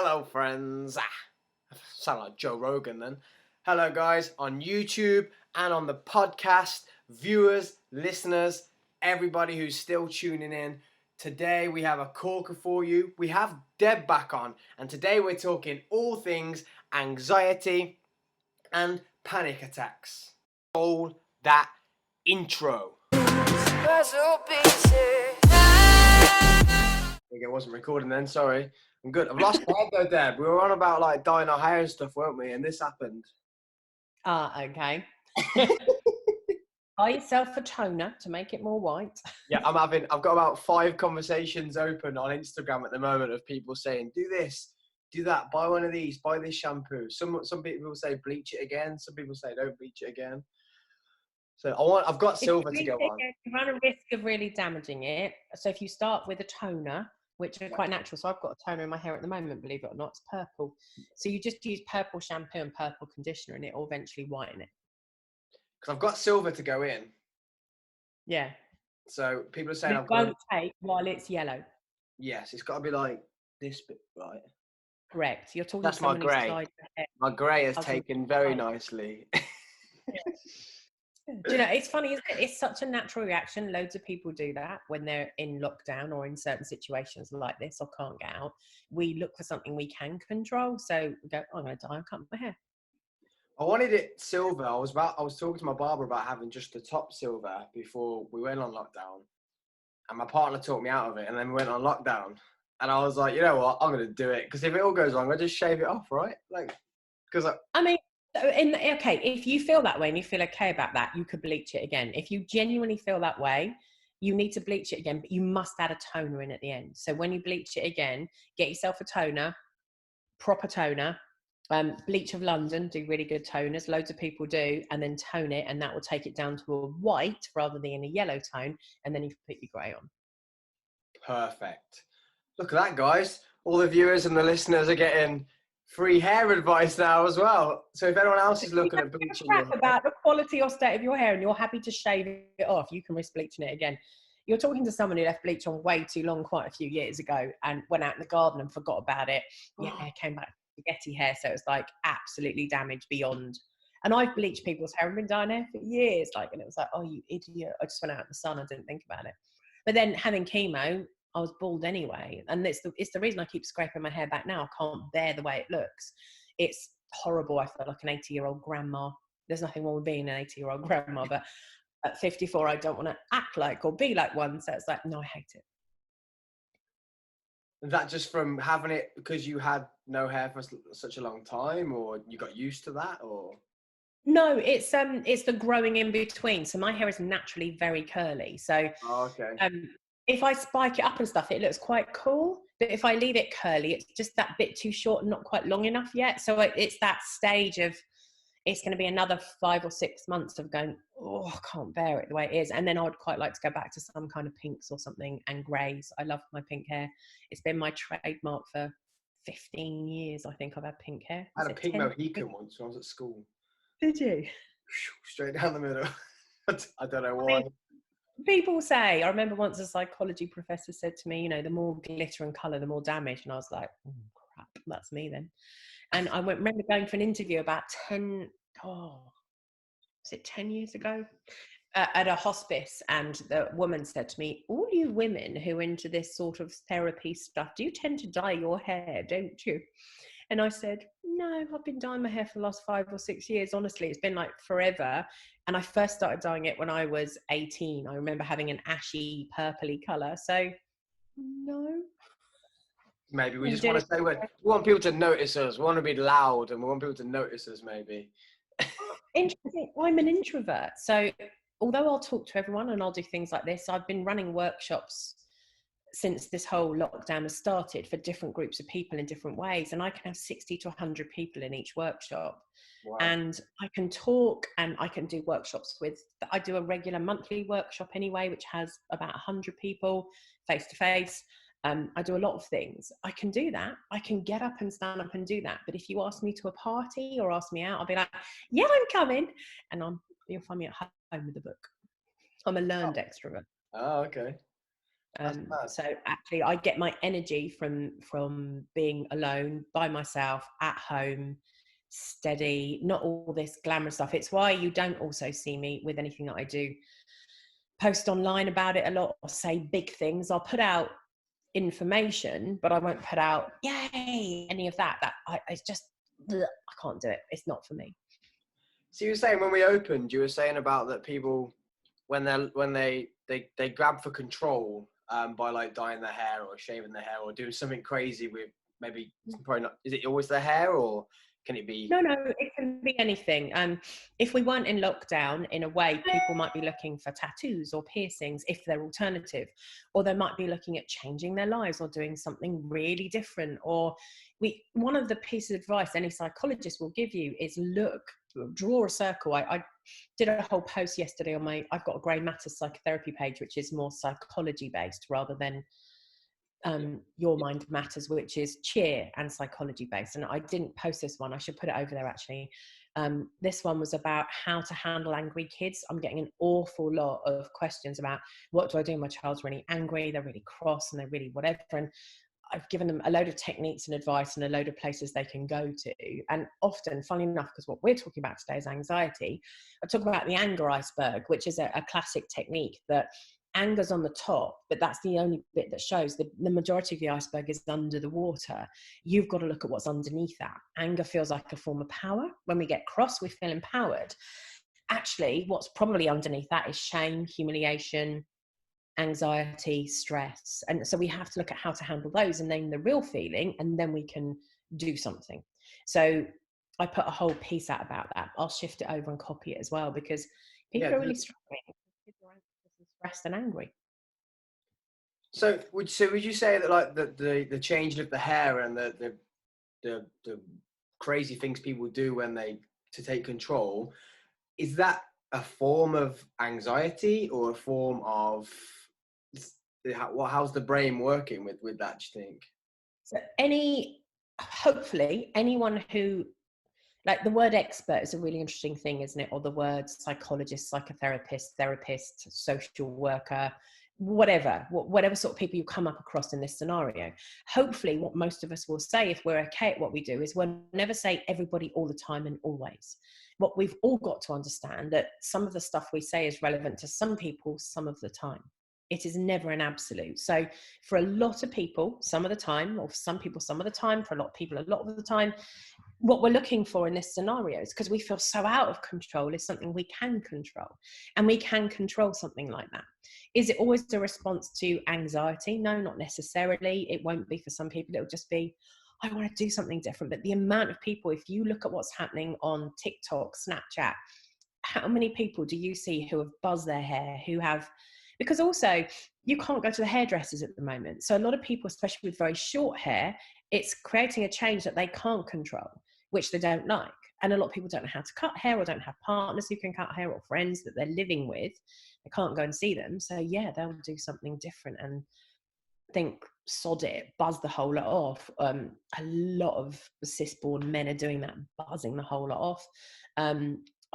Hello, friends. Sound like Joe Rogan then. Hello, guys, on YouTube and on the podcast, viewers, listeners, everybody who's still tuning in. Today we have a corker for you. We have Deb back on, and today we're talking all things anxiety and panic attacks. All that intro. I think it wasn't recording then, sorry. I'm good. I've lost my head though, Deb. We were on about like dyeing our hair and stuff, weren't we? And this happened. Okay. Buy yourself a toner to make it more white. Yeah, I've got about 5 conversations open on Instagram at the moment of people saying, do this, do that, buy one of these, buy this shampoo. Some people say bleach it again. Some people say don't bleach it again. So I've got silver to go on. You run a risk of really damaging it. So if you start with a toner, which are quite natural. So I've got a toner in my hair at the moment, believe it or not, it's purple. So you just use purple shampoo and purple conditioner and it will eventually whiten it. Because I've got silver to go in. Yeah. So people are saying it won't take while it's yellow. Yes, it's got to be like this bit, right? Correct. You're talking. That's my grey. My grey has taken very nicely. Do you know, it's funny, isn't it? It's such a natural reaction. Loads of people do that when they're in lockdown or in certain situations like this or can't get out. We look for something we can control. So we go, I'm going to dye and cut my hair. I wanted it silver. I was talking to my barber about having just the top silver before we went on lockdown. And my partner talked me out of it. And then we went on lockdown. And I was like, you know what? I'm going to do it. Because if it all goes wrong, I'll just shave it off, right? Like, because I mean, if you feel that way and you feel okay about that, you could bleach it again. If you genuinely feel that way, you need to bleach it again, but you must add a toner in at the end. So when you bleach it again, get yourself a toner, proper toner. Bleach of London do really good toners. Loads of people do, and then tone it, and that will take it down to a white rather than a yellow tone, and then you can put your grey on. Perfect. Look at that, guys. All the viewers and the listeners are getting free hair advice now as well. So if anyone else is looking at bleaching your hair, about the quality or state of your hair and you're happy to shave it off, you can risk bleaching it again. You're talking to someone who left bleach on way too long quite a few years ago and went out in the garden and forgot about it. Yeah, came back spaghetti hair, so it's like absolutely damaged beyond. And I've bleached people's hair and been dyeing hair for years, like, and it was like, oh, you idiot! I just went out in the sun, I didn't think about it. But then having chemo, I was bald anyway, and it's the reason I keep scraping my hair back now. I can't bear the way it looks. It's horrible. I feel like an 80-year-old grandma. There's nothing wrong with being an 80-year-old grandma, but at 54, I don't want to act like or be like one. So it's like, no, I hate it. Is that just from having it because you had no hair for such a long time, or you got used to that, or? No, it's the growing in between. So my hair is naturally very curly. So if I spike it up and stuff, it looks quite cool. But if I leave it curly, it's just that bit too short and not quite long enough yet. So it's that stage of, it's going to be another 5 or 6 months of going, oh, I can't bear it the way it is. And then I would quite like to go back to some kind of pinks or something and greys. I love my pink hair. It's been my trademark for 15 years. I think I've had pink hair. I had a pink Mohican once when I was at school. Did you? Straight down the middle. I don't know why. People say, I remember once a psychology professor said to me, you know, the more glitter and colour, the more damage. And I was like, oh, crap, that's me then. And I remember going for an interview about 10 years ago at a hospice. And the woman said to me, all you women who are into this sort of therapy stuff, do you tend to dye your hair, don't you? And I said, no, I've been dyeing my hair for the last 5 or 6 years. Honestly, it's been like forever. And I first started dyeing it when I was 18. I remember having an ashy, purpley colour. So, no. Maybe we just want to say, we want people to notice us. We want to be loud and we want people to notice us, maybe. Interesting. I'm an introvert. So, although I'll talk to everyone and I'll do things like this, I've been running workshops since this whole lockdown has started for different groups of people in different ways, and I can have 60 to 100 people in each workshop. Wow. And I can talk and I can do workshops I do a regular monthly workshop anyway, which has about 100 people face to face. I do a lot of things. I can do that. I can get up and stand up and do that. But if you ask me to a party or ask me out, I'll be like, yeah, I'm coming. And you'll find me at home with a book. I'm a learned extrovert. Oh, okay. That's mad. So actually, I get my energy from being alone by myself at home, steady, not all this glamour stuff. It's why you don't also see me with anything that I do post online about it a lot or say big things. I'll put out information, but I won't put out yay any of that. It's just ugh, I can't do it. It's not for me. So you were saying when we opened, you were saying about that people when they grab for control by like dyeing their hair or shaving their hair or doing something crazy with maybe probably not. Is it always their hair or can it be? No, it can be anything. If we weren't in lockdown, in a way, people might be looking for tattoos or piercings if they're alternative, or they might be looking at changing their lives or doing something really different. Or one of the pieces of advice any psychologist will give you is draw a circle. I did a whole post yesterday on I've got a Grey Matter psychotherapy page, which is more psychology based rather than Your Mind Matters, which is cheer and psychology based. And I didn't post this one. I should put it over there actually. This one was about how to handle angry kids. I'm getting an awful lot of questions about what do I do when my child's really angry, they're really cross and they're really whatever. And I've given them a load of techniques and advice and a load of places they can go to. And often, funny enough, because what we're talking about today is anxiety, I talk about the anger iceberg, which is a classic technique that anger's on the top, but that's the only bit that shows. The majority of the iceberg is under the water. You've got to look at what's underneath that. Anger feels like a form of power. When we get cross, we feel empowered. Actually, what's probably underneath that is shame, humiliation, anxiety, stress. And so we have to look at how to handle those and name the real feeling, and then we can do something. So I put a whole piece out about that. I'll shift it over and copy it as well, because people are really struggling. People are anxious and stressed and angry. So would you say that like the changing of the hair and the crazy things people do when to take control, is that a form of anxiety or a form of how's the brain working with that, do you think? So hopefully anyone who, like, the word expert is a really interesting thing, isn't it? Or the word psychologist, psychotherapist, therapist, social worker, whatever sort of people you come up across in this scenario. Hopefully what most of us will say, if we're okay at what we do, is we'll never say everybody all the time and always. What we've all got to understand that some of the stuff we say is relevant to some people some of the time. It is never an absolute. So for a lot of people, some of the time, or for some people, some of the time, for a lot of people, a lot of the time, what we're looking for in this scenario is, because we feel so out of control, is something we can control. And we can control something like that. Is it always a response to anxiety? No, not necessarily. It won't be for some people. It'll just be, I want to do something different. But the amount of people, if you look at what's happening on TikTok, Snapchat, how many people do you see who have buzzed their hair, who have, because also you can't go to the hairdressers at the moment. So a lot of people, especially with very short hair, it's creating a change that they can't control, which they don't like. And a lot of people don't know how to cut hair, or don't have partners who can cut hair, or friends that they're living with. They can't go and see them. So yeah, they'll do something different and think, sod it, buzz the whole lot off. A lot of cis-born men are doing that, buzzing the whole lot off.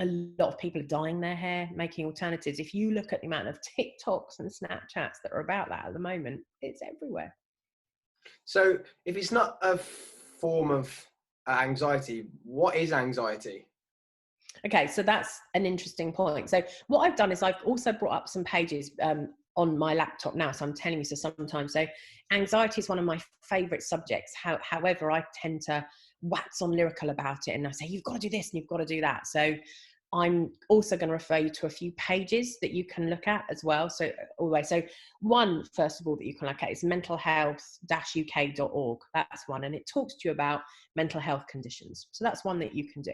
A lot of people are dyeing their hair, making alternatives. If you look at the amount of TikToks and Snapchats that are about that at the moment, it's everywhere. So if it's not a form of anxiety, what is anxiety? Okay, so that's an interesting point. So what I've done is I've also brought up some pages on my laptop now. So I'm telling you, so sometimes, so anxiety is one of my favorite subjects. However, I tend to wax on lyrical about it, and I say, you've got to do this and you've got to do that. So I'm also going to refer you to a few pages that you can look at as well. So always, so one, first of all, that you can look at is mentalhealth-uk.org. That's one. And it talks to you about mental health conditions. So that's one that you can do.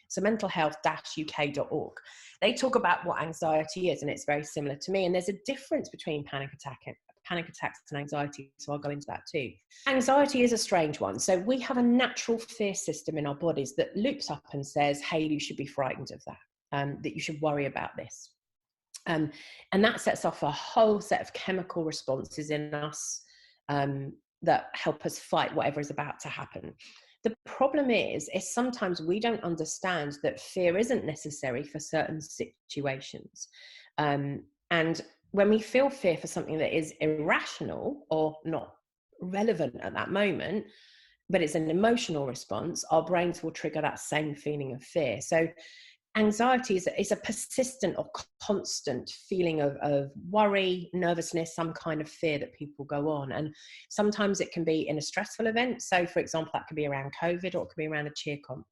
So mentalhealth-uk.org. They talk about what anxiety is, and it's very similar to me. And there's a difference between panic attacks and anxiety. So I'll go into that too. Anxiety is a strange one. So we have a natural fear system in our bodies that loops up and says, hey, you should be frightened of that, that you should worry about this. And that sets off a whole set of chemical responses in us that help us fight whatever is about to happen. The problem is sometimes we don't understand that fear isn't necessary for certain situations. And when we feel fear for something that is irrational or not relevant at that moment, but it's an emotional response, our brains will trigger that same feeling of fear. So anxiety is a persistent or constant feeling of worry, nervousness, some kind of fear that people go on. And sometimes it can be in a stressful event. So for example, that could be around COVID, or it could be around a cheer comp.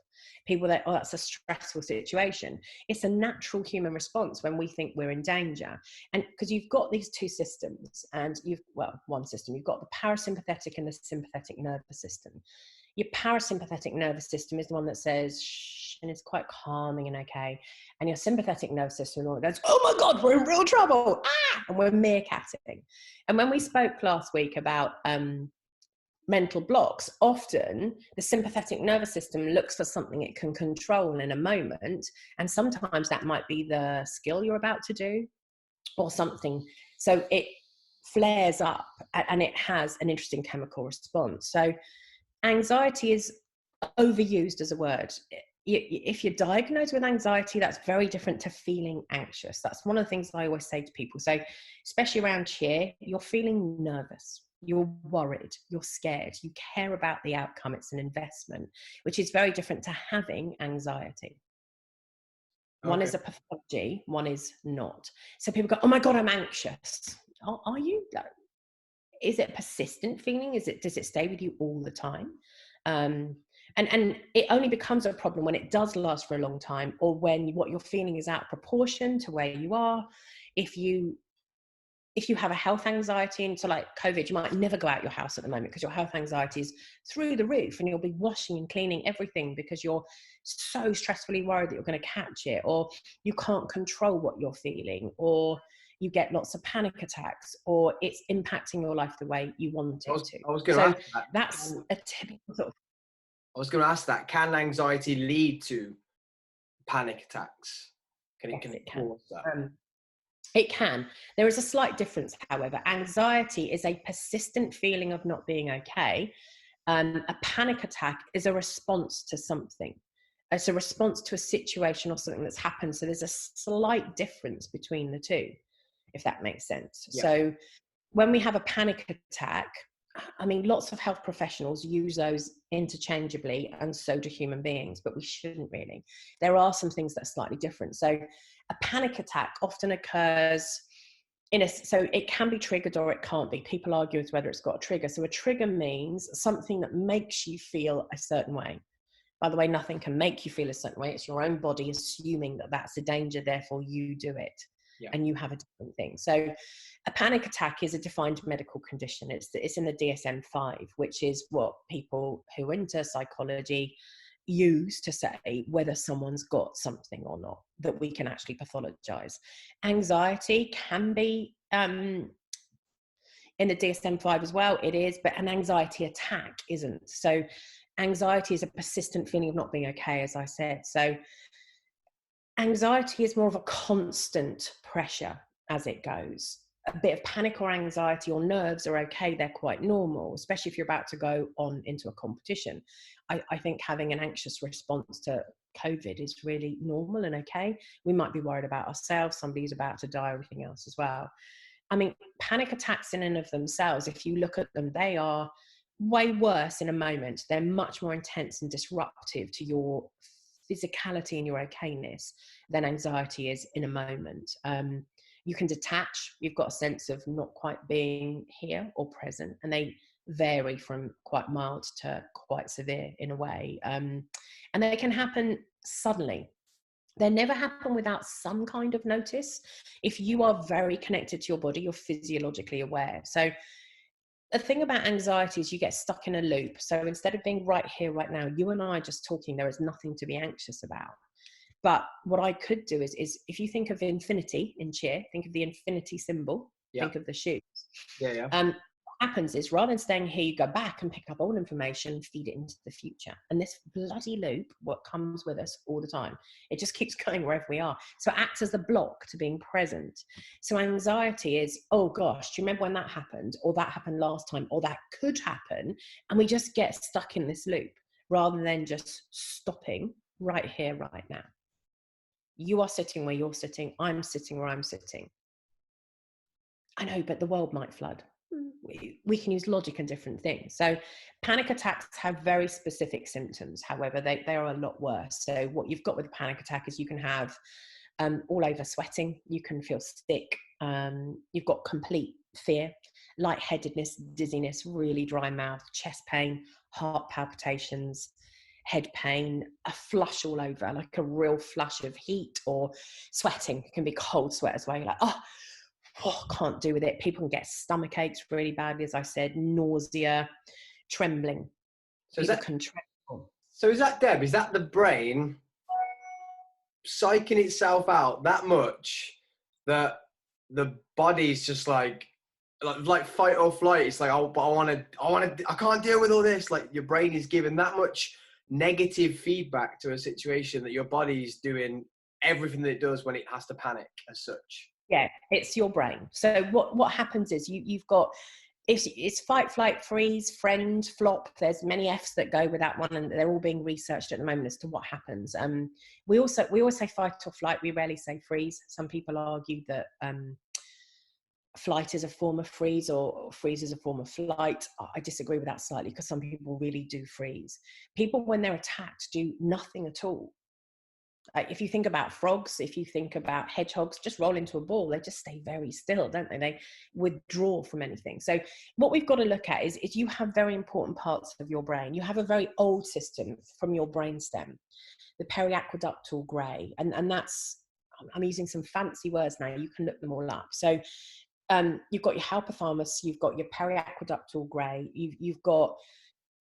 People that, oh, that's a stressful situation. It's a natural human response when we think we're in danger. And because you've got these two systems, and one system, you've got the parasympathetic and the sympathetic nervous system. Your parasympathetic nervous system is the one that says shh, and it's quite calming and okay. And your sympathetic nervous system goes, oh my God, we're in real trouble. And we're meerkatting. And when we spoke last week about mental blocks, often the sympathetic nervous system looks for something it can control in a moment. And sometimes that might be the skill you're about to do or something. So it flares up and it has an interesting chemical response. So anxiety is overused as a word. If you're diagnosed with anxiety, that's very different to feeling anxious. That's one of the things I always say to people. So especially around cheer, you're feeling nervous, you're worried, you're scared, you care about the outcome. It's an investment, which is very different to having anxiety. One is a pathology, one is not. So people go, oh my God, I'm anxious. Are you? Is it a persistent feeling? Does it stay with you all the time? And it only becomes a problem when it does last for a long time, or when what you're feeling is out of proportion to where you are. If you have a health anxiety, and so like COVID, you might never go out your house at the moment because your health anxiety is through the roof, and you'll be washing and cleaning everything because you're so stressfully worried that you're going to catch it, or you can't control what you're feeling, or you get lots of panic attacks, or it's impacting your life the way you want it to. I was going to ask that. That's a typical sort of. I was going to ask that. Can anxiety lead to panic attacks? Can it cause that? It can. There is a slight difference, however. Anxiety is a persistent feeling of not being okay. A panic attack is a response to something. It's a response to a situation or something that's happened. So there's a slight difference between the two, if that makes sense. Yeah. So when we have a panic attack, I mean, lots of health professionals use those interchangeably, and so do human beings, but we shouldn't really. There are some things that are slightly different. So a panic attack often occurs so it can be triggered or it can't be. People argue as whether it's got a trigger. So a trigger means something that makes you feel a certain way. By the way, nothing can make you feel a certain way. It's your own body assuming that that's a danger, therefore you do it. Yeah. And you have a different thing. So a panic attack is a defined medical condition. It's in the DSM-5, which is what people who are into psychology use to say whether someone's got something or not, that we can actually pathologize. Anxiety can be in the DSM-5 as well, it is, but an anxiety attack isn't. So anxiety is a persistent feeling of not being okay, as I said. So anxiety is more of a constant pressure as it goes. A bit of panic or anxiety or nerves are okay, they're quite normal, especially if you're about to go on into a competition. I think having an anxious response to COVID is really normal and okay. We might be worried about ourselves, somebody's about to die, everything else as well. I mean, panic attacks in and of themselves, if you look at them, they are way worse in a moment. They're much more intense and disruptive to your physicality and your okayness than anxiety is in a moment. You can detach. You've got a sense of not quite being here or present, and they vary from quite mild to quite severe in a way. And they can happen suddenly. They never happen without some kind of notice. If you are very connected to your body, you're physiologically aware. So the thing about anxiety is you get stuck in a loop. So instead of being right here, right now, you and I just talking, there is nothing to be anxious about. But what I could do is if you think of infinity in cheer, think of the infinity symbol, think of the shoes. What happens is rather than staying here, you go back and pick up old information, feed it into the future. And this bloody loop, what comes with us all the time, it just keeps going wherever we are. So it acts as the block to being present. So anxiety is, oh gosh, do you remember when that happened? Or that happened last time, or that could happen. And we just get stuck in this loop rather than just stopping right here, right now. You are sitting where you're sitting. I'm sitting where I'm sitting. I know, but the world might flood. We can use logic and different things. So panic attacks have very specific symptoms. However, they are a lot worse. So what you've got with a panic attack is you can have all over sweating, you can feel sick, you've got complete fear, lightheadedness, dizziness, really dry mouth, chest pain, heart palpitations, head pain, a flush all over, like a real flush of heat, or sweating. It can be cold sweat as well. You're like, oh, can't do with it. People can get stomach aches really badly, as I said, nausea, trembling. So is People that can tremble. so is that Deb? Is that the brain psyching itself out that much that the body's just like fight or flight? It's like, oh, but I can't deal with all this. Like your brain is giving that much negative feedback to a situation that your body's doing everything that it does when it has to panic as such. Yeah, it's your brain. So what happens is you've got, it's fight, flight, freeze, friend, flop. There's many F's that go with that one, and they're all being researched at the moment as to what happens. We always say fight or flight. We rarely say freeze. Some people argue that flight is a form of freeze, or freeze is a form of flight. I disagree with that slightly, because some people really do freeze. People, when they're attacked, do nothing at all. Like if you think about frogs, if you think about hedgehogs, just roll into a ball. They just stay very still, don't they? They withdraw from anything. So what we've got to look at is you have very important parts of your brain. You have a very old system from your brainstem, the periaqueductal grey, and that's, I'm using some fancy words now. You can look them all up. So you've got your hypothalamus, you've got your periaqueductal grey, you've got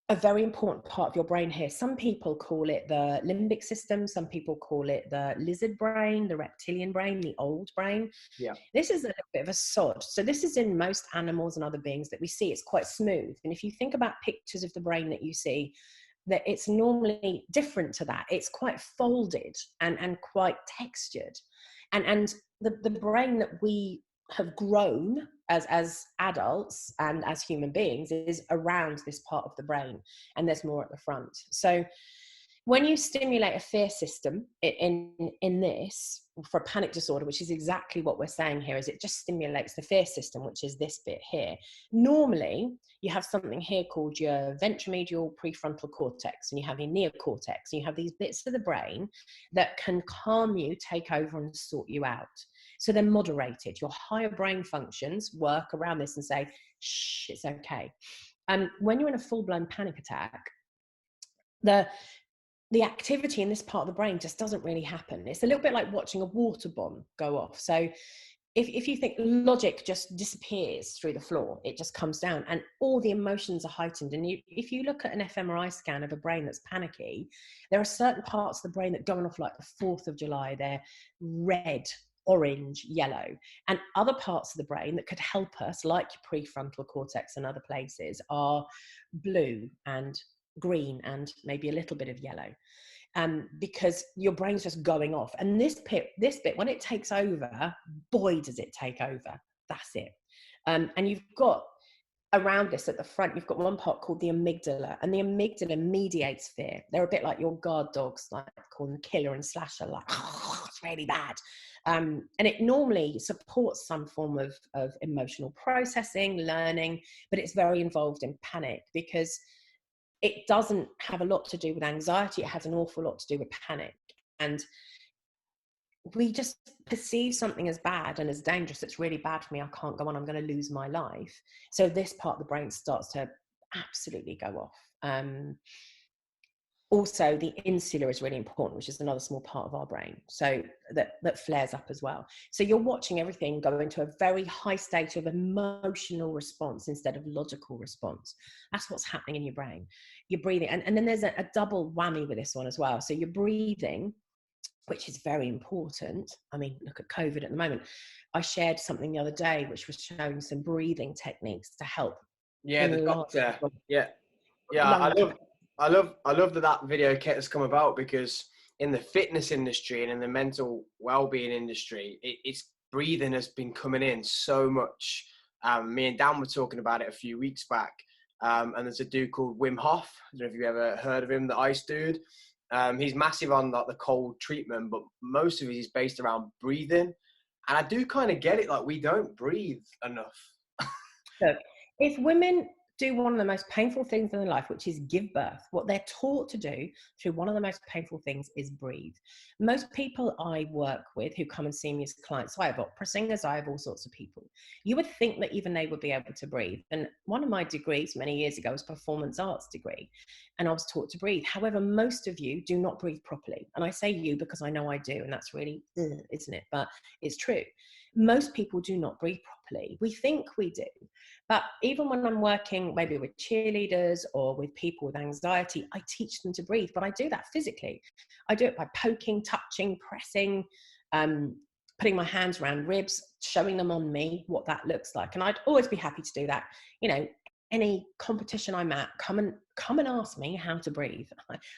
a very important part of your brain here. Some people call it the limbic system. Some people call it the lizard brain, the reptilian brain, the old brain. Yeah. This is a little bit of a sod. So this is in most animals and other beings that we see. It's quite smooth. And if you think about pictures of the brain that you see, that it's normally different to that. It's quite folded and quite textured. And the brain that we have grown as adults and as human beings is around this part of the brain, and there's more at the front. So when you stimulate a fear system in this for a panic disorder, which is exactly what we're saying here, is it just stimulates the fear system, which is this bit here. Normally you have something here called your ventromedial prefrontal cortex, and you have your neocortex, and you have these bits of the brain that can calm you, take over, and sort you out. So they're moderated. Your higher brain functions work around this and say, shh, it's okay. When you're in a full-blown panic attack, the activity in this part of the brain just doesn't really happen. It's a little bit like watching a water bomb go off. So if you think logic just disappears through the floor, it just comes down, and all the emotions are heightened. And if you look at an fMRI scan of a brain that's panicky, there are certain parts of the brain that go off like the 4th of July. They're red, orange, yellow, and other parts of the brain that could help us, like your prefrontal cortex and other places, are blue and green and maybe a little bit of yellow, because your brain's just going off. And this bit, when it takes over, boy, does it take over. That's it. And you've got around this at the front, you've got one part called the amygdala, and the amygdala mediates fear. They're a bit like your guard dogs, like call them killer and slasher, like, oh, it's really bad. And it normally supports some form of emotional processing, learning, but it's very involved in panic, because it doesn't have a lot to do with anxiety. It has an awful lot to do with panic. And we just perceive something as bad and as dangerous. It's really bad for me. I can't go on. I'm going to lose my life. So this part of the brain starts to absolutely go off. Also, the insula is really important, which is another small part of our brain. So that flares up as well. So you're watching everything go into a very high state of emotional response instead of logical response. That's what's happening in your brain. You're breathing. And then there's a double whammy with this one as well. So you're breathing, which is very important. I mean, look at COVID at the moment. I shared something the other day which was showing some breathing techniques to help. Yeah, the doctor. Yeah, Lung. I love that video kit has come about, because in the fitness industry and in the mental well-being industry, it's breathing has been coming in so much. Me and Dan were talking about it a few weeks back, and there's a dude called Wim Hof. I don't know if you've ever heard of him, the ice dude. He's massive on like the cold treatment, but most of it is based around breathing. And I do kind of get it. Like, we don't breathe enough. Look, if women do one of the most painful things in their life, which is give birth, what they're taught to do through one of the most painful things is breathe. Most people I work with who come and see me as clients, so I have opera singers, I have all sorts of people. You would think that even they would be able to breathe. And one of my degrees many years ago was a performance arts degree, and I was taught to breathe. However, most of you do not breathe properly. And I say you because I know I do, and that's really, isn't it? But it's true. Most people do not breathe properly. We think we do. But even when I'm working maybe with cheerleaders or with people with anxiety, I teach them to breathe, but I do that physically. I do it by poking, touching, pressing, putting my hands around ribs, showing them on me what that looks like. And I'd always be happy to do that. You know, any competition I'm at, come and ask me how to breathe.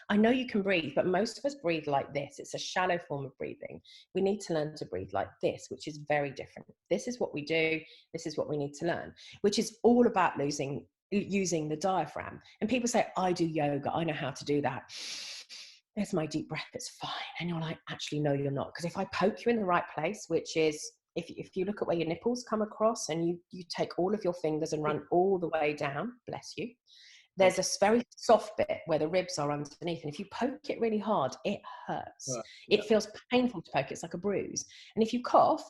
I know you can breathe, but most of us breathe like this. It's a shallow form of breathing. We need to learn to breathe like this, which is very different. This is what we do. This is what we need to learn, which is all about using the diaphragm. And people say, I do yoga, I know how to do that. There's my deep breath, it's fine. And you're like, actually, no, you're not. Because if I poke you in the right place, which is, if you look at where your nipples come across and you take all of your fingers and run all the way down, bless you, there's a very soft bit where the ribs are underneath. And if you poke it really hard, it hurts. Yeah. It feels painful to poke. It's like a bruise. And if you cough,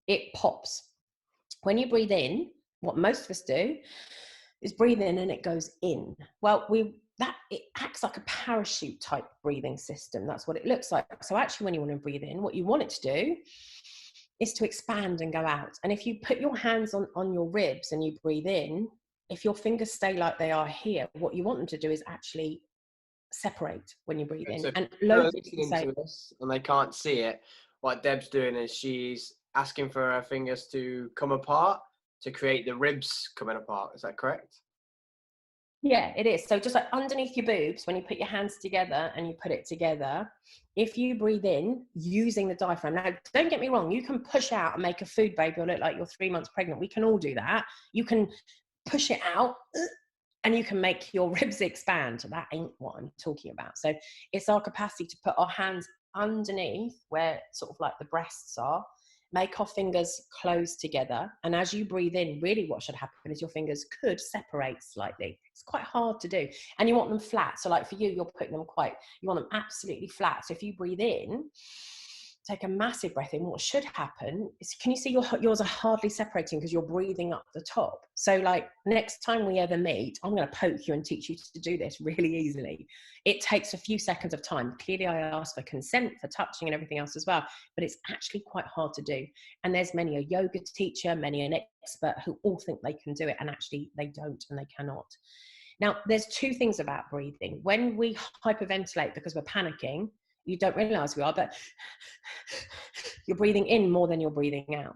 it pops. When you breathe in, what most of us do is breathe in and it goes in. Well, it acts like a parachute type breathing system. That's what it looks like. So actually, when you want to breathe in, what you want it to do is to expand and go out. And if you put your hands on your ribs and you breathe in, if your fingers stay like they are here, what you want them to do is actually separate when you breathe in. So and people are loads of people listening say, to this and they can't see it. What Deb's doing is she's asking for her fingers to come apart to create the ribs coming apart. Is that correct? yeah, it is. So just like underneath your boobs, when you put your hands together and you put it together, if you breathe in using the diaphragm, now don't get me wrong, you can push out and make a food baby or look like you're 3 months pregnant. We can all do that. You can push it out and you can make your ribs expand. That ain't what I'm talking about. So it's our capacity to put our hands underneath where sort of like the breasts are, make our fingers close together. And as you breathe in, really what should happen is your fingers could separate slightly. It's quite hard to do. And you want them flat. So like for you, you're putting them you want them absolutely flat. So if you breathe in, take a massive breath in, what should happen is, can you see yours are hardly separating because you're breathing up the top? So like next time we ever meet, I'm going to poke you and teach you to do this really easily. It takes a few seconds of time. Clearly I ask for consent for touching and everything else as well, but it's actually quite hard to do. And there's many a yoga teacher, many an expert who all think they can do it, and actually they don't and they cannot. Now, there's two things about breathing. When we hyperventilate because we're panicking, you don't realize we are, but you're breathing in more than you're breathing out.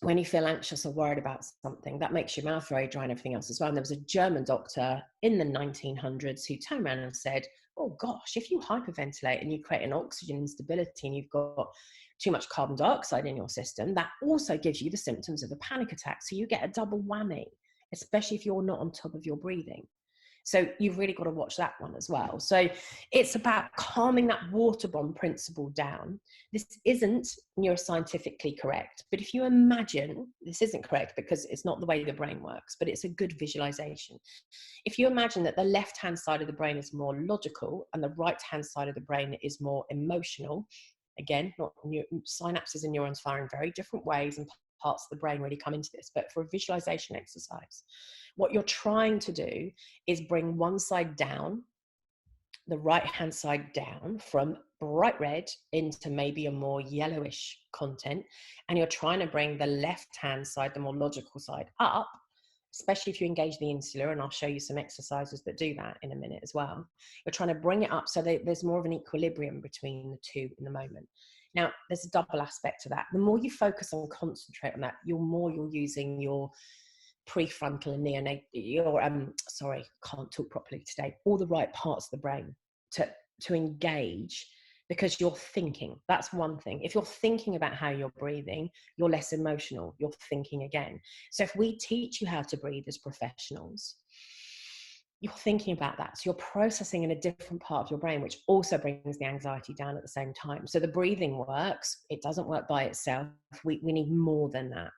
When you feel anxious or worried about something, that makes your mouth very dry and everything else as well. And there was a German doctor in the 1900s who turned around and said, oh gosh, if you hyperventilate and you create an oxygen instability and you've got too much carbon dioxide in your system, that also gives you the symptoms of a panic attack. So you get a double whammy, especially if you're not on top of your breathing. So you've really got to watch that one as well. So it's about calming that water bomb principle down. This isn't neuroscientifically correct, but if you imagine, this isn't correct because it's not the way the brain works, but it's a good visualization. If you imagine that the left-hand side of the brain is more logical and the right-hand side of the brain is more emotional, again, synapses and neurons fire in very different ways and parts of the brain really come into this, but for a visualization exercise, what you're trying to do is bring one side down, the right hand side down from bright red into maybe a more yellowish content, and you're trying to bring the left hand side, the more logical side, up, especially if you engage the insula, and I'll show you some exercises that do that in a minute as well. You're trying to bring it up so that there's more of an equilibrium between the two in the moment. Now, there's a double aspect to that. The more you focus and concentrate on that, the more you're using your prefrontal and can't talk properly today, all the right parts of the brain to engage, because you're thinking. That's one thing. If you're thinking about how you're breathing, you're less emotional, you're thinking again. So if we teach you how to breathe as professionals, you're thinking about that. So you're processing in a different part of your brain, which also brings the anxiety down at the same time. So the breathing works. It doesn't work by itself. We need more than that.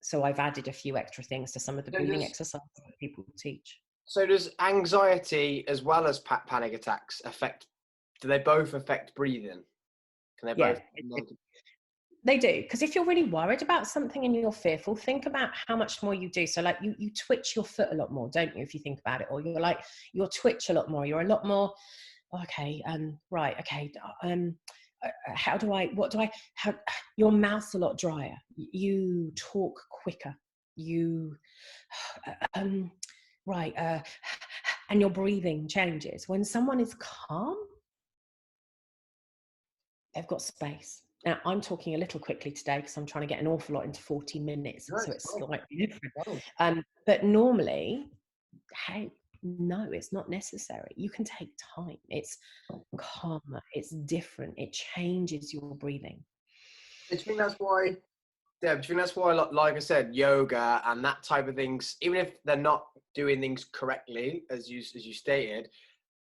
So I've added a few extra things to some of the So breathing does, exercises that people teach. so does anxiety as well as panic attacks affect, do they both affect breathing? Can they Yeah, both? they do. Because if you're really worried about something and you're fearful, think about how much more you do. So like you twitch your foot a lot more, don't you, if you think about it? Or you'll twitch a lot more. You're a lot more, okay, right, okay, how do I, what do I, how, your mouth's a lot drier. You talk quicker. You, right, and your breathing changes. When someone is calm, they've got space. Now, I'm talking a little quickly today because I'm trying to get an awful lot into 40 minutes, No, so it's it's fine. slightly different. Fine. But normally, hey, no, it's not necessary. You can take time. It's calmer, it's different, it changes your breathing. Do you think that's why? Yeah, do you think that's why, like I said, yoga and that type of things, even if they're not doing things correctly, as you stated,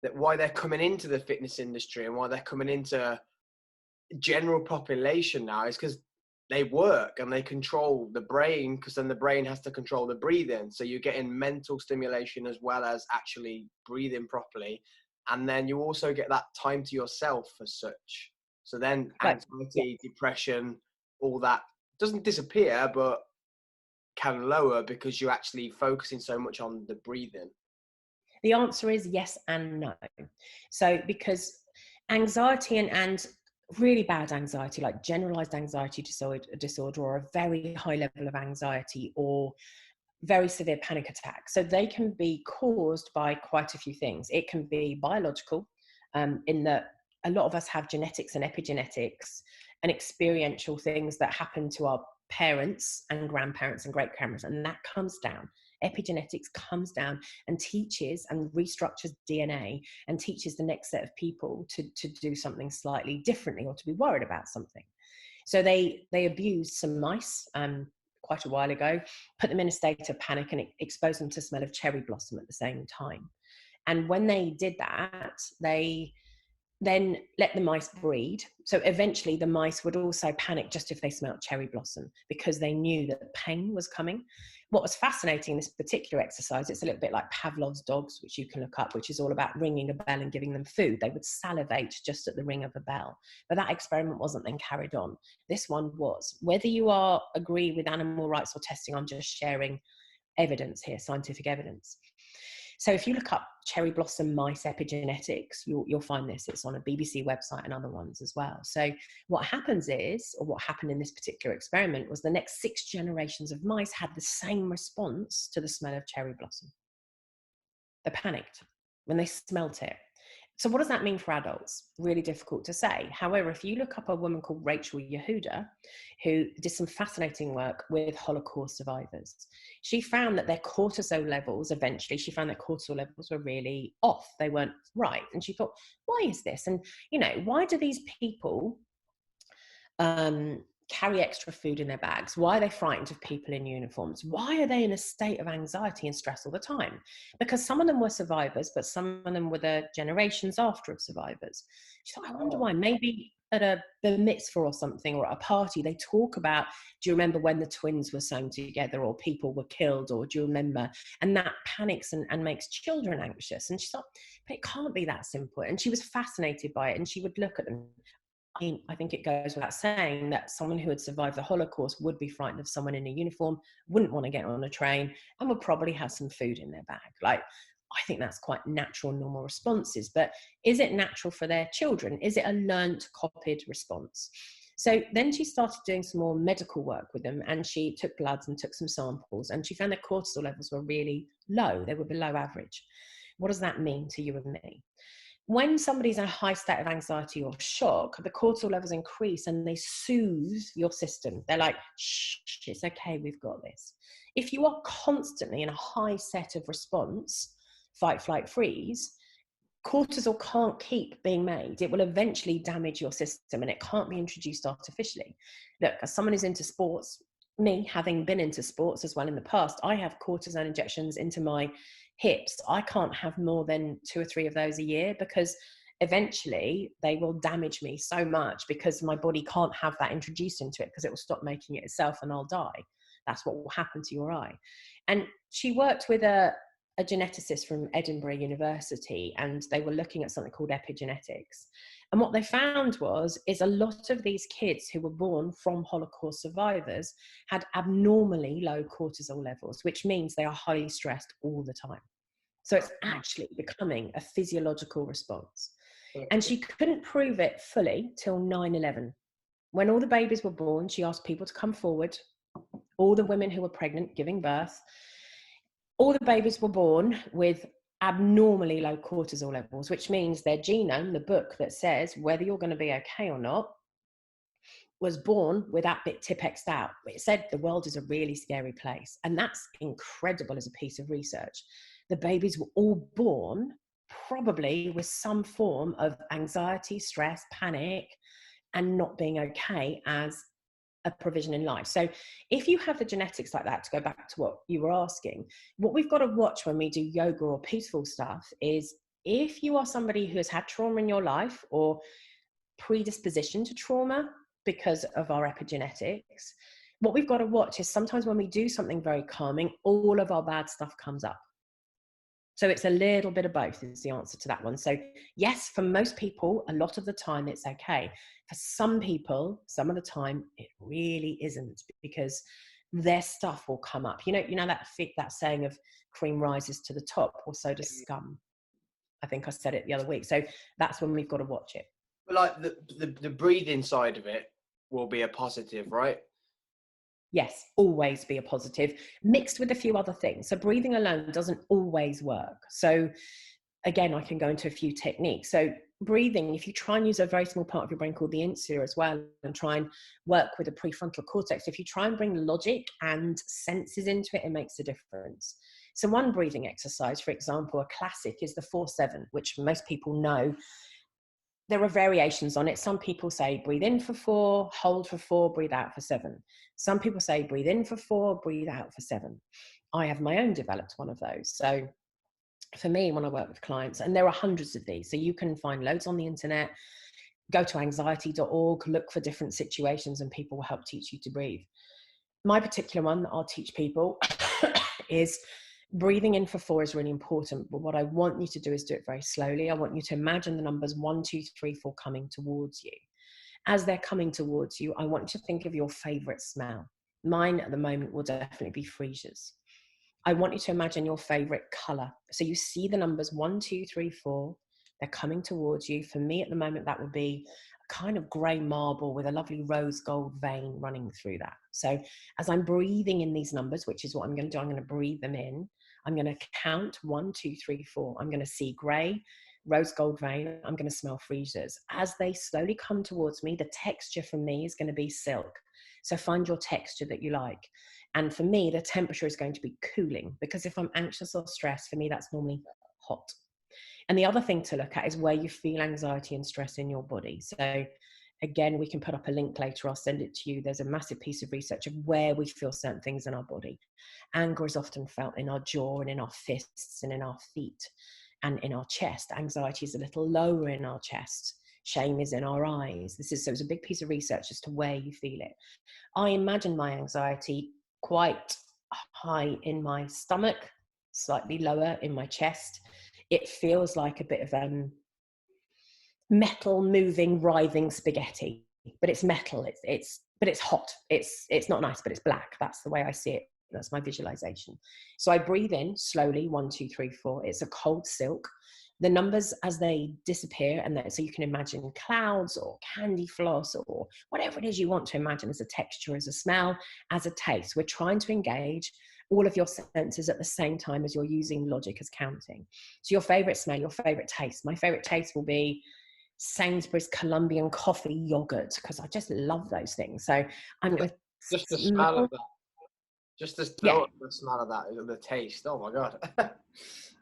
that why they're coming into the fitness industry and why they're coming into general population now is because they work and they control the brain, because then the brain has to control the breathing. So you're getting mental stimulation as well as actually breathing properly. And then you also get that time to yourself as such. So then Like, yeah, anxiety, depression, all that doesn't disappear, but can lower because you're actually focusing so much on the breathing. the answer is yes and no. So because anxiety and really bad anxiety, like generalized anxiety disorder or a very high level of anxiety or very severe panic attack. So they can be caused by quite a few things. It can be biological, in that a lot of us have genetics and epigenetics and experiential things that happen to our parents and grandparents and great grandparents, and that comes down. Epigenetics comes down and teaches and restructures DNA and teaches the next set of people to do something slightly differently or to be worried about something. So they abused some mice quite a while ago, put them in a state of panic and exposed them to the smell of cherry blossom at the same time. And when they did that, they then let the mice breed. So eventually the mice would also panic just if they smelled cherry blossom because they knew that pain was coming. What was fascinating in this particular exercise, it's a little bit like Pavlov's dogs, which you can look up, which is all about ringing a bell and giving them food. They would salivate just at the ring of a bell. But that experiment wasn't then carried on. This one was. Whether you agree with animal rights or testing, I'm just sharing evidence here, scientific evidence. So if you look up cherry blossom mice epigenetics, you'll find this. It's on a BBC website and other ones as well. So what happens is, or what happened in this particular experiment, was the next 6 generations of mice had the same response to the smell of cherry blossom. They panicked when they smelt it. So what does that mean for adults? Really difficult to say. However, if you look up a woman called Rachel Yehuda, who did some fascinating work with Holocaust survivors, she found that their cortisol levels, eventually, she found that cortisol levels were really off. They weren't right. And she thought, why is this? And, why do these people carry extra food in their bags? Why are they frightened of people in uniforms? Why are they in a state of anxiety and stress all the time? Because some of them were survivors, but some of them were the generations after of survivors. She thought, I wonder why. Maybe at a mitzvah or something, or at a party, they talk about, do you remember when the twins were sewn together or people were killed, or do you remember? And that panics and makes children anxious. And she thought, but it can't be that simple. And she was fascinated by it. And she would look at them. I think it goes without saying that someone who had survived the Holocaust would be frightened of someone in a uniform, wouldn't want to get on a train, and would probably have some food in their bag. Like, I think that's quite natural, normal responses. But is it natural for their children? Is it a learnt, copied response? So then she started doing some more medical work with them, and she took bloods and took some samples, and she found their cortisol levels were really low. They were below average. What does that mean to you and me? When somebody's in a high state of anxiety or shock, the cortisol levels increase and they soothe your system. They're like, shh, it's okay, we've got this. If you are constantly in a high set of response, fight, flight, freeze, cortisol can't keep being made. It will eventually damage your system and it can't be introduced artificially. Look, as someone who's into sports, me having been into sports as well in the past, I have cortisone injections into my hips, I can't have more than 2 or 3 of those a year, because eventually they will damage me so much, because my body can't have that introduced into it, because it will stop making it itself and I'll die. That's what will happen to your eye. And she worked with a geneticist from Edinburgh University, and they were looking at something called epigenetics. And what they found is a lot of these kids who were born from Holocaust survivors had abnormally low cortisol levels, which means they are highly stressed all the time. So it's actually becoming a physiological response. And she couldn't prove it fully till 9/11. When all the babies were born, she asked people to come forward, all the women who were pregnant, giving birth. All the babies were born with abnormally low cortisol levels, which means their genome, the book that says whether you're going to be okay or not, was born with that bit Tipexed out. It said the world is a really scary place. And that's incredible as a piece of research. The babies were all born probably with some form of anxiety, stress, panic, and not being okay as a provision in life. So if you have the genetics like that, to go back to what you were asking, what we've got to watch when we do yoga or peaceful stuff is, if you are somebody who has had trauma in your life or predisposition to trauma because of our epigenetics, what we've got to watch is sometimes when we do something very calming, all of our bad stuff comes up. So it's a little bit of both is the answer to that one. So yes, for most people, a lot of the time it's okay. For some people, some of the time it really isn't, because their stuff will come up. You know that saying of cream rises to the top, or so does scum. I think I said it the other week. So that's when we've got to watch it. But like the breathing side of it will be a positive, right? Yes, always be a positive, mixed with a few other things. So breathing alone doesn't always work. So again, I can go into a few techniques. So breathing, if you try and use a very small part of your brain called the insta as well, and try and work with the prefrontal cortex, if you try and bring logic and senses into it, it makes a difference. So one breathing exercise, for example, a classic is the 4-7, which most people know. There are variations on it. Some people say breathe in for 4, hold for 4, breathe out for 7. Some people say breathe in for 4, breathe out for 7. I have my own developed one of those. So for me, when I work with clients, and there are hundreds of these, so you can find loads on the internet, go to anxiety.org, look for different situations, and people will help teach you to breathe. My particular one that I'll teach people is breathing in for 4 is really important, but what I want you to do is do it very slowly. I want you to imagine the numbers 1, 2, 3, 4 coming towards you. As they're coming towards you, I want you to think of your favorite smell. Mine at the moment will definitely be freesias. I want you to imagine your favorite color. So you see the numbers 1, 2, 3, 4. They're coming towards you. For me at the moment, that would be a kind of gray marble with a lovely rose gold vein running through that. So as I'm breathing in these numbers, which is what I'm going to do, I'm going to breathe them in. I'm going to count 1, 2, 3, 4. I'm going to see gray, rose gold vein. I'm going to smell freesias. As they slowly come towards me, the texture for me is going to be silk. So find your texture that you like. And for me, the temperature is going to be cooling, because if I'm anxious or stressed, for me, that's normally hot. And the other thing to look at is where you feel anxiety and stress in your body. So again, we can put up a link later. I'll send it to you. There's a massive piece of research of where we feel certain things in our body. Anger is often felt in our jaw and in our fists and in our feet and in our chest. Anxiety is a little lower in our chest. Shame is in our eyes. So it's a big piece of research as to where you feel it. I imagine my anxiety quite high in my stomach, slightly lower in my chest. It feels like a bit of metal moving, writhing spaghetti, but it's metal. But it's hot. It's not nice, but it's black. That's the way I see it. That's my visualization. So I breathe in slowly, 1, 2, 3, 4. It's a cold silk. The numbers as they disappear, and so you can imagine clouds or candy floss or whatever it is you want to imagine as a texture, as a smell, as a taste. We're trying to engage all of your senses at the same time as you're using logic as counting. So your favorite smell, your favorite taste. My favorite taste will be Sainsbury's Colombian coffee yogurt, because I just love those things. So I'm going to Just the smell of that. Just the smell of that, the taste. Oh my God.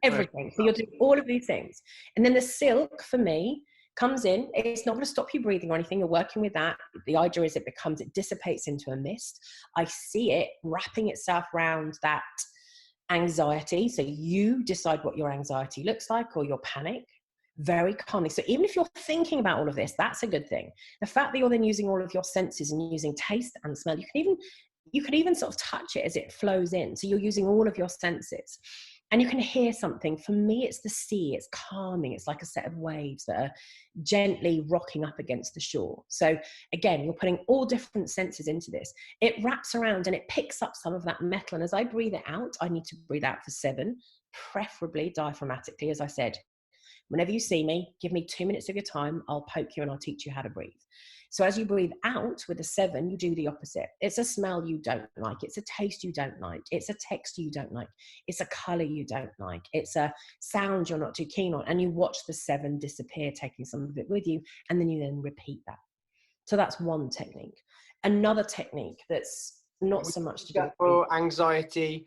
Everything. So you'll do all of these things. And then the silk for me comes in. It's not going to stop you breathing or anything. You're working with that. The idea is it dissipates into a mist. I see it wrapping itself around that anxiety. So you decide what your anxiety looks like, or your panic, very calmly. So even if you're thinking about all of this, that's a good thing. The fact that you're then using all of your senses and using taste and smell, you could even sort of touch it as it flows in. So you're using all of your senses. And you can hear something. For me, it's the sea. It's calming. It's like a set of waves that are gently rocking up against the shore. So again, you're putting all different senses into this. It wraps around and it picks up some of that metal. And as I breathe it out, I need to breathe out for 7, preferably diaphragmatically, as I said. Whenever you see me, give me 2 minutes of your time. I'll poke you and I'll teach you how to breathe. So as you breathe out with a 7, you do the opposite. It's a smell you don't like. It's a taste you don't like. It's a texture you don't like. It's a color you don't like. It's a sound you're not too keen on. And you watch the 7 disappear, taking some of it with you. And then you then repeat that. So that's one technique. Another technique that's not so much to do with for anxiety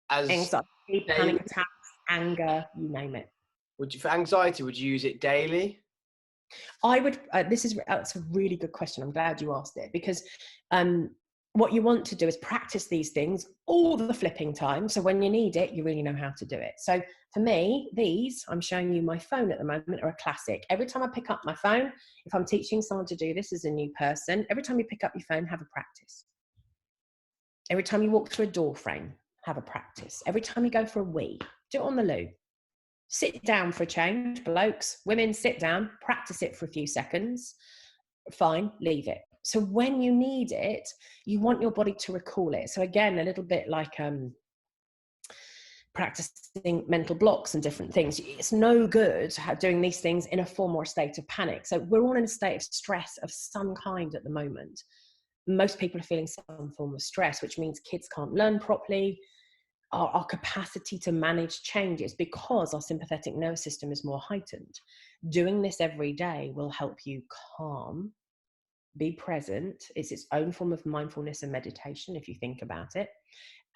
as anxiety, daily? panic attacks, anger, you name it. For anxiety, would you use it daily? I would, that's a really good question. I'm glad you asked it, because what you want to do is practice these things all the flipping time. So when you need it, you really know how to do it. So for me, I'm showing you my phone at the moment, are a classic. Every time I pick up my phone, if I'm teaching someone to do this as a new person, every time you pick up your phone, have a practice. Every time you walk through a door frame, have a practice. Every time you go for a wee, do it on the loo. Sit down for a change, blokes, women, sit down, practice it for a few seconds. Fine, leave it. So when you need it, you want your body to recall it. So again, a little bit like practicing mental blocks and different things. It's no good doing these things in a form or a state of panic. So we're all in a state of stress of some kind at the moment. Most people are feeling some form of stress, which means kids can't learn properly. Our capacity to manage changes because our sympathetic nervous system is more heightened. Doing this every day will help you calm, be present. It's its own form of mindfulness and meditation, if you think about it.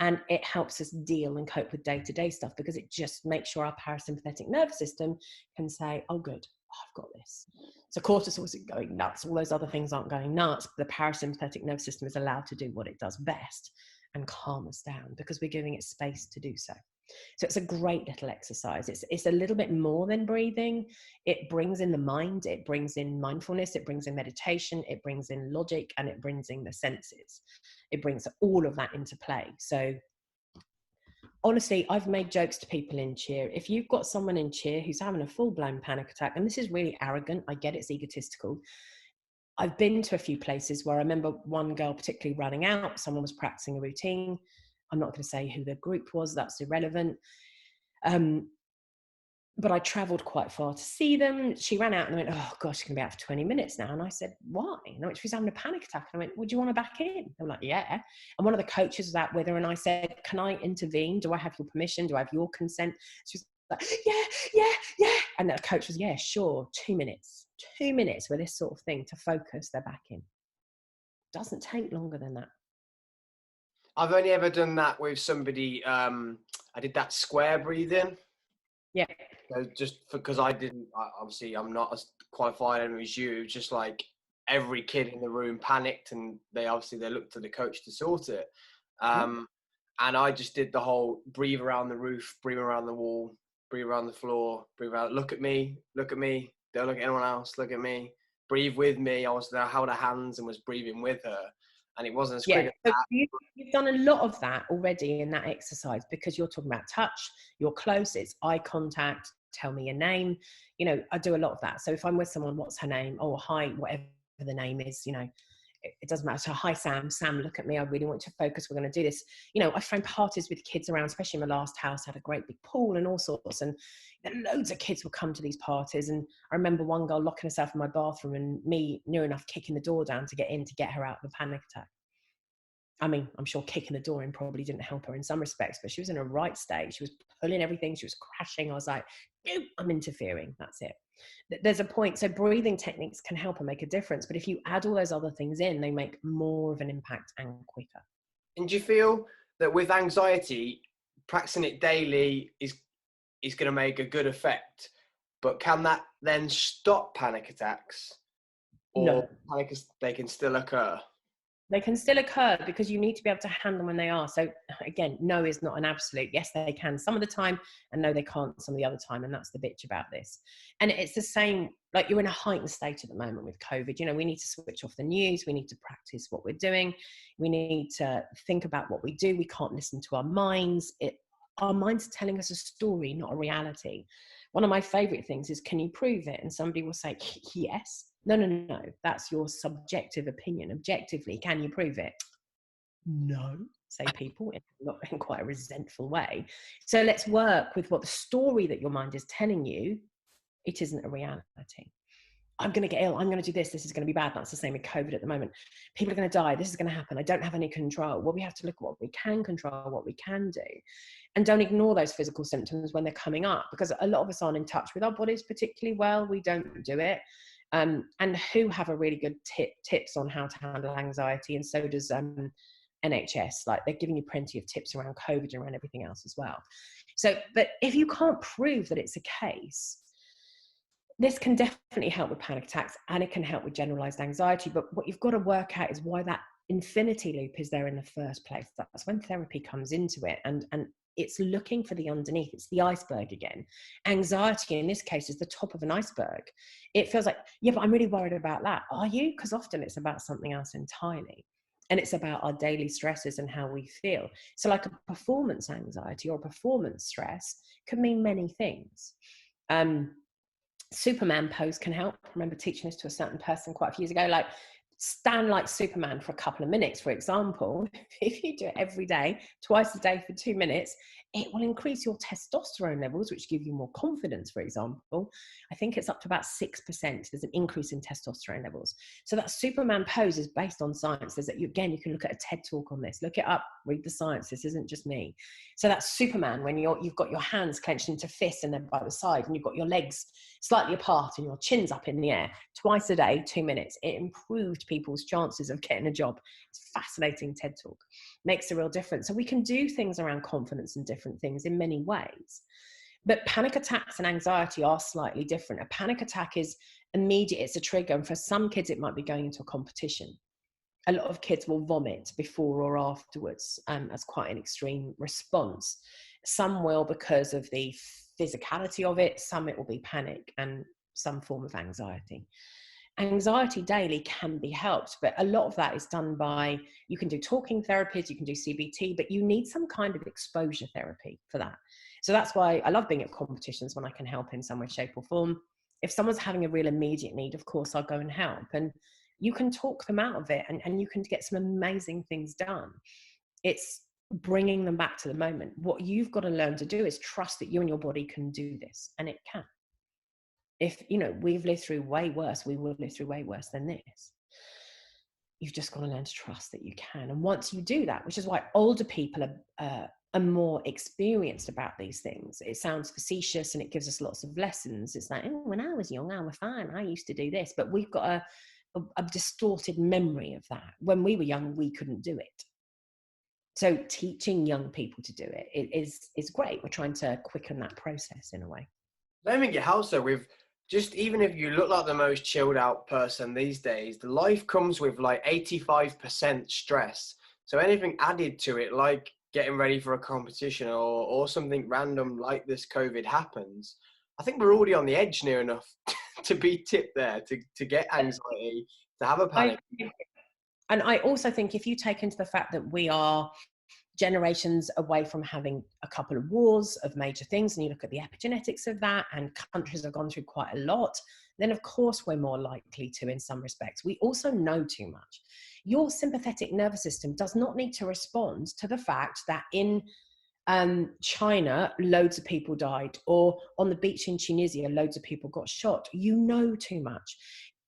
And it helps us deal and cope with day-to-day stuff, because it just makes sure our parasympathetic nervous system can say, oh, good, I've got this. So cortisol isn't going nuts. All those other things aren't going nuts. The parasympathetic nervous system is allowed to do what it does best and calm us down, because we're giving it space to do so. So it's a great little exercise. It's a little bit more than breathing. It brings in the mind, it brings in mindfulness, it brings in meditation, it brings in logic, and it brings in the senses. It brings all of that into play. So honestly, I've made jokes to people in cheer. If you've got someone in cheer who's having a full-blown panic attack, and this is really arrogant, I get it's egotistical. I've been to a few places where I remember one girl particularly running out. Someone was practicing a routine. I'm not going to say who the group was. That's irrelevant. But I travelled quite far to see them. She ran out and I went, oh gosh, she's going to be out for 20 minutes now. And I said, why? And I went, she was having a panic attack. And I went, would you want her back in? They were like, yeah. And one of the coaches was out with her and I said, can I intervene? Do I have your permission? Do I have your consent? She was like, yeah. And the coach was, yeah, sure. 2 minutes with this sort of thing to focus, they're back in. Doesn't take longer than that. I've only ever done that with somebody. I did that square breathing. Yeah. So just because obviously I'm not as qualified as you, just like every kid in the room panicked and they looked to the coach to sort it. And I just did the whole breathe around the roof, breathe around the wall, breathe around the floor, breathe out, look at me, don't look at anyone else, look at me, breathe with me. I was there, held her hands and was breathing with her. And it wasn't as quick as that. You've done a lot of that already in that exercise, because you're talking about touch, you're close, it's eye contact, tell me your name. You know, I do a lot of that. So if I'm with someone, what's her name? Oh, hi, whatever the name is, you know, it doesn't matter. So, hi, Sam, look at me. I really want to focus. We're going to do this. You know, I thrown parties with kids around, especially in my last house, had a great big pool and all sorts. And loads of kids would come to these parties. And I remember one girl locking herself in my bathroom and me near enough kicking the door down to get in to get her out of a panic attack. I mean, I'm sure kicking the door in probably didn't help her in some respects, but she was in a right state. She was pulling everything. She was crashing. I was like, no, I'm interfering. That's it. There's a point. So breathing techniques can help and make a difference. But if you add all those other things in, they make more of an impact and quicker. And do you feel that with anxiety, practicing it daily is going to make a good effect? But can that then stop panic attacks? Or No. they can still occur? They can still occur because you need to be able to handle them when they are. So again, no is not an absolute. Yes, they can some of the time, and no, they can't some of the other time. And that's the bitch about this. And it's the same, like you're in a heightened state at the moment with COVID. You know, we need to switch off the news. We need to practice what we're doing. We need to think about what we do. We can't listen to our minds. Our minds are telling us a story, not a reality. One of my favorite things is, can you prove it? And somebody will say, yes. No, no, no, no. That's your subjective opinion. Objectively, can you prove it? No, say people, not in quite a resentful way. So let's work with what the story that your mind is telling you. It isn't a reality. I'm going to get ill. I'm going to do this. This is going to be bad. That's the same with COVID at the moment. People are going to die. This is going to happen. I don't have any control. Well, we have to look at what we can control, what we can do. And don't ignore those physical symptoms when they're coming up, because a lot of us aren't in touch with our bodies particularly well. We don't do it. And who have a really good tips on how to handle anxiety. And so does NHS. Like, they're giving you plenty of tips around COVID and around everything else as well. So, but if you can't prove that it's a case, this can definitely help with panic attacks, and it can help with generalized anxiety. But what you've got to work out is why that infinity loop is there in the first place. That's when therapy comes into it. And it's looking for the underneath. It's the iceberg again. Anxiety in this case is the top of an iceberg. It feels like, yeah, but I'm really worried about that. Are you? Because often it's about something else entirely. And it's about our daily stresses and how we feel. So like a performance anxiety or performance stress could mean many things. Superman pose can help. I remember teaching this to a certain person quite a few years ago, like stand like Superman for a couple of minutes, for example. If you do it every day, twice a day for 2 minutes, it will increase your testosterone levels, which give you more confidence, for example. I think it's up to about 6%. There's an increase in testosterone levels. So that Superman pose is based on science. You can look at a TED talk on this. Look it up, read the science. This isn't just me. So that's Superman, when you've got your hands clenched into fists and then by the side, and you've got your legs slightly apart and your chin's up in the air, twice a day, 2 minutes. It improved people's chances of getting a job. It's fascinating TED talk. Makes a real difference. So we can do things around confidence and different things in many ways. But panic attacks and anxiety are slightly different. A panic attack is immediate. It's a trigger. And for some kids, it might be going into a competition. A lot of kids will vomit before or afterwards as quite an extreme response. Some will because of the physicality of it. Some it will be panic and some form of anxiety. Anxiety daily can be helped, but a lot of that is done by, you can do talking therapies, you can do CBT, but you need some kind of exposure therapy for that. So that's why I love being at competitions, when I can help in some way, shape or form. If someone's having a real immediate need, of course, I'll go and help. And you can talk them out of it, and you can get some amazing things done. It's bringing them back to the moment. What you've got to learn to do is trust that you and your body can do this, and it can. If, we've lived through way worse, we will live through way worse than this. You've just got to learn to trust that you can. And once you do that, which is why older people are more experienced about these things. It sounds facetious and it gives us lots of lessons. It's like, oh, when I was young, I was fine. I used to do this. But we've got a distorted memory of that. When we were young, we couldn't do it. So teaching young people to do it is great. We're trying to quicken that process in a way. I don't think it helps though with just, even if you look like the most chilled out person these days, the life comes with like 85% stress. So anything added to it, like getting ready for a competition or something random like this COVID happens, I think we're already on the edge near enough to be tipped there, to get anxiety, to have a panic. And I also think if you take into the fact that we are generations away from having a couple of wars of major things, and you look at the epigenetics of that, and countries have gone through quite a lot, then of course we're more likely to, in some respects. We also know too much. Your sympathetic nervous system does not need to respond to the fact that in China, loads of people died, or on the beach in Tunisia, loads of people got shot. You know too much.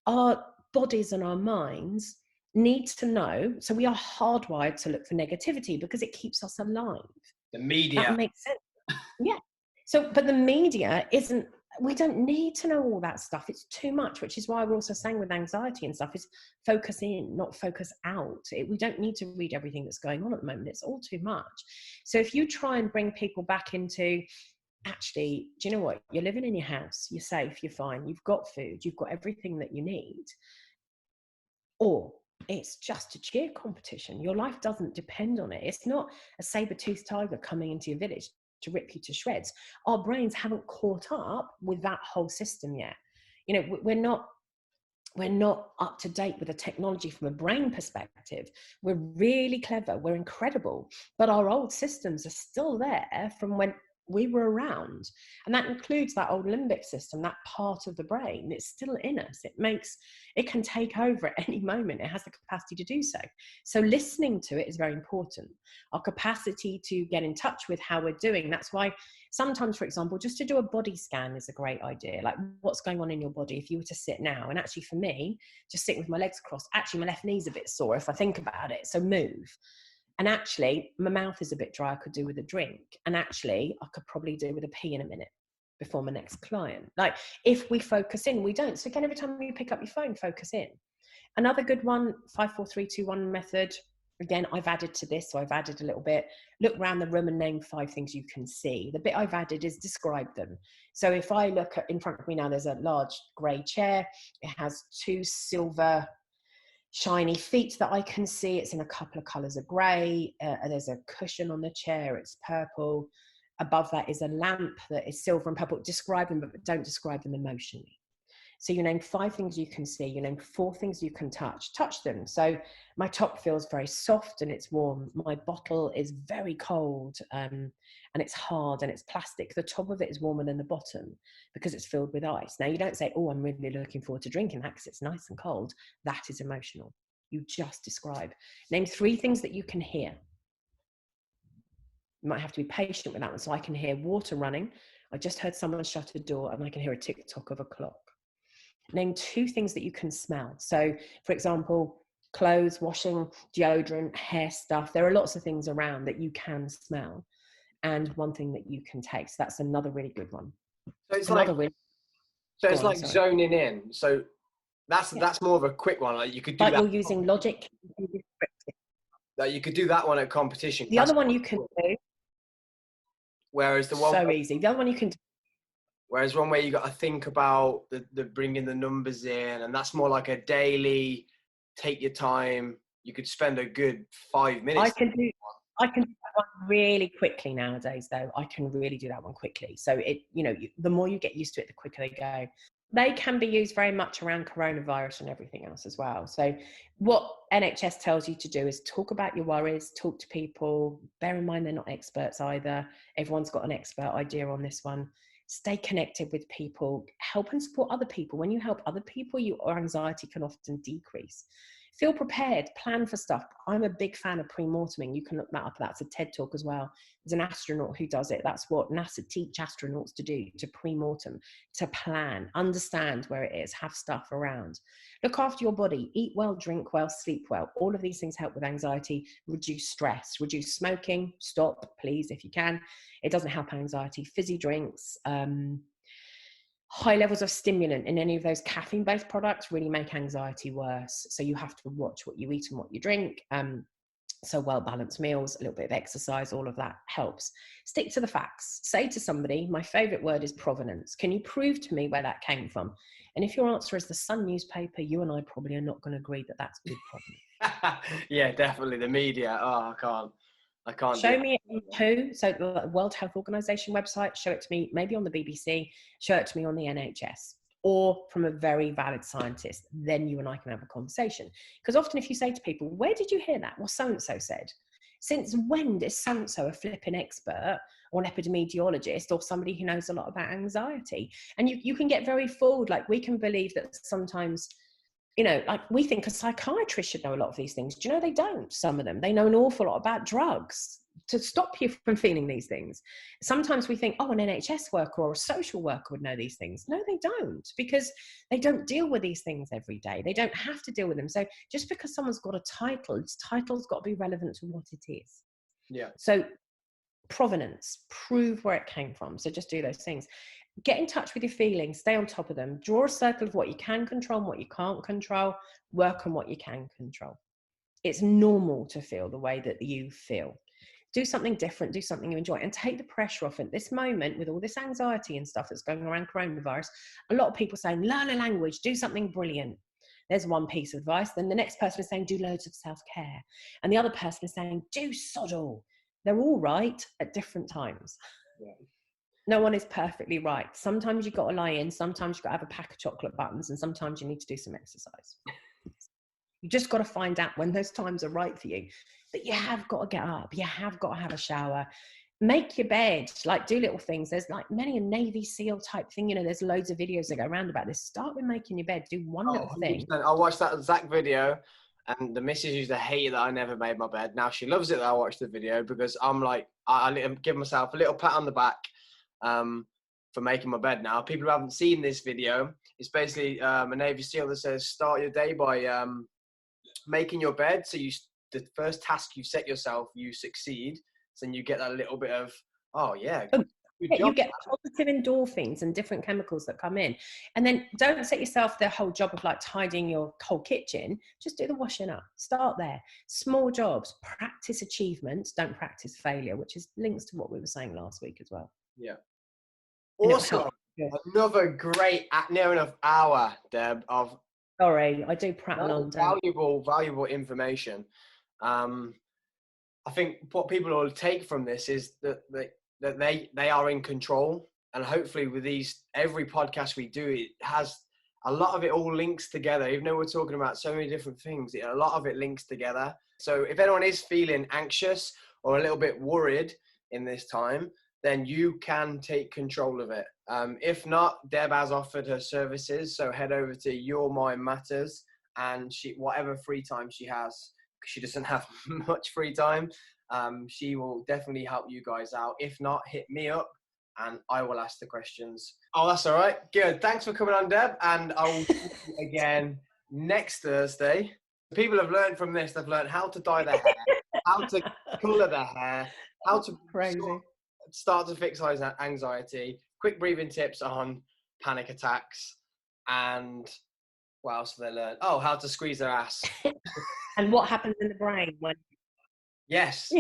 Our bodies and our minds need to know. So we are hardwired to look for negativity because it keeps us alive. The media. That makes sense. Yeah. So, but the media isn't, we don't need to know all that stuff. It's too much, which is why we're also saying with anxiety and stuff is focus in, not focus out. We don't need to read everything that's going on at the moment. It's all too much. So if you try and bring people back into, actually, do you know what? You're living in your house, you're safe, you're fine, you've got food, you've got everything that you need. Or It's just a cheer competition. Your life doesn't depend on it. It's not a saber-toothed tiger coming into your village to rip you to shreds. Our brains haven't caught up with that whole system yet. You know, we're not up to date with the technology from a brain perspective. We're really clever, we're incredible, but our old systems are still there from when we were around. And that includes that old limbic system, that part of the brain. It's still in us. It can take over at any moment. It has the capacity to do so. So listening to it is very important. Our capacity to get in touch with how we're doing. That's why sometimes, for example, just to do a body scan is a great idea. Like, what's going on in your body if you were to sit now? And actually for me, just sitting with my legs crossed, actually my left knee's a bit sore if I think about it. So move. And actually my mouth is a bit dry, I could do with a drink. And actually I could probably do with a pee in a minute before my next client. Like, if we focus in, we don't. So again, every time you pick up your phone, focus in. Another good one, 5-4-3-2-1 method. Again, I've added to this, so I've added a little bit. Look around the room and name 5 things you can see. The bit I've added is describe them. So if I look at, in front of me now, there's a large grey chair. It has 2 silver shiny feet that I can see. It's in a couple of colours of grey. There's a cushion on the chair. It's purple. Above that is a lamp that is silver and purple. Describe them, but don't describe them emotionally. So you name 5 things you can see, you name 4 things you can touch them. So my top feels very soft and it's warm. My bottle is very cold and it's hard and it's plastic. The top of it is warmer than the bottom because it's filled with ice. Now you don't say, oh, I'm really looking forward to drinking that because it's nice and cold. That is emotional. You just describe. Name 3 things that you can hear. You might have to be patient with that one. So I can hear water running. I just heard someone shut a door and I can hear a tick-tock of a clock. Name 2 things that you can smell. So, for example, clothes, washing, deodorant, hair stuff. There are lots of things around that you can smell. And 1 thing that you can taste. That's another really good one. So it's another like, really, zoning in. So that's more of a quick one. Like you could do like that. you're using logic. Like you could do that one at competition. The other one you can do. Whereas the one So easy. The other one you can do. Whereas one where you got to think about the bringing the numbers in, and that's more like a daily, take your time. You could spend a good 5 minutes. I can do that one really quickly nowadays, though. I can really do that one quickly. So the more you get used to it, the quicker they go. They can be used very much around coronavirus and everything else as well. So what NHS tells you to do is talk about your worries, talk to people. Bear in mind, they're not experts either. Everyone's got an expert idea on this one. Stay connected with people, help and support other people. When you help other people, your anxiety can often decrease. Feel prepared, plan for stuff. I'm a big fan of pre-morteming. You can look that up. That's a TED talk as well. There's an astronaut who does it. That's what NASA teach astronauts to do, to pre-mortem, to plan, understand where it is, have stuff around. Look after your body, eat well, drink well, sleep well. All of these things help with anxiety, reduce stress, reduce smoking, stop, please, if you can. It doesn't help anxiety. Fizzy drinks, high levels of stimulant in any of those caffeine-based products really make anxiety worse. So you have to watch what you eat and what you drink. So well-balanced meals, a little bit of exercise, all of that helps. Stick to the facts. Say to somebody, my favorite word is provenance. Can you prove to me where that came from? And if your answer is the Sun newspaper, you and I probably are not going to agree that that's good provenance. Yeah, definitely. The media. Oh, I can't. Show me who, so the World Health Organization website, show it to me, maybe on the BBC, show it to me on the NHS, or from a very valid scientist. Then you and I can have a conversation. Because often if you say to people, where did you hear that? Well, so-and-so said. Since when is so-and-so a flipping expert or an epidemiologist or somebody who knows a lot about anxiety? And you can get very fooled. Like, we can believe that sometimes, like we think a psychiatrist should know a lot of these things. Do you know they don't? Some of them, they know an awful lot about drugs to stop you from feeling these things. Sometimes we think, an NHS worker or a social worker would know these things. No, they don't, because they don't deal with these things every day. They don't have to deal with them. So just because someone's got a title, its title's got to be relevant to what it is. Yeah. So provenance, prove where it came from. So just do those things. Get in touch with your feelings, stay on top of them, draw a circle of what you can control and what you can't control, work on what you can control. It's normal to feel the way that you feel. Do something different, do something you enjoy, and take the pressure off. At this moment, with all this anxiety and stuff that's going around coronavirus, a lot of people saying, learn a language, do something brilliant. There's one piece of advice. Then the next person is saying, do loads of self-care. And the other person is saying, do sod all. They're all right at different times. Yeah. No one is perfectly right. Sometimes you've got to lie in. Sometimes you've got to have a pack of chocolate buttons. And sometimes you need to do some exercise. You just got to find out when those times are right for you. But you have got to get up. You have got to have a shower. Make your bed, like do little things. There's like many a Navy SEAL type thing. You know, there's loads of videos that go around about this. Start with making your bed. Do one little thing. 100%. I watched that Zach video, and the missus used to hate that I never made my bed. Now she loves it that I watched the video, because I'm like, I give myself a little pat on the back for making my bed now. People who haven't seen this video, it's basically a Navy SEAL that says start your day by making your bed. So the first task you set yourself, you succeed. So then you get that little bit of, oh yeah, good job. You get positive endorphins and different chemicals that come in. And then don't set yourself the whole job of like tidying your whole kitchen. Just do the washing up. Start there. Small jobs. Practice achievements. Don't practice failure, which is links to what we were saying last week as well. Yeah. And Also, another great, near enough hour, Deb, of sorry, I do prattle on. Valuable information. I think what people will take from this is that they are in control, and hopefully with every podcast we do, it has a lot of it all links together. Even though we're talking about so many different things, a lot of it links together. So if anyone is feeling anxious or a little bit worried in this time, then you can take control of it. If not, Deb has offered her services, so head over to Your Mind Matters, and whatever free time she has, she doesn't have much free time, she will definitely help you guys out. If not, hit me up and I will ask the questions. Oh, that's all right. Good. Thanks for coming on, Deb. And I will see you again next Thursday. People have learned from this. They've learned how to dye their hair, how to colour their hair, how to start to fix anxiety, quick breathing tips on panic attacks, and what else have they learned? Oh, how to squeeze their ass. And what happens in the brain when... Yes.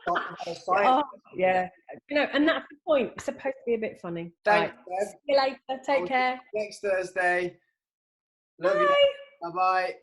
Oh, yeah. You know, and that's the point. It's supposed to be a bit funny. Thanks, right. See you later. Take care. Next Thursday. Love you. Bye-bye.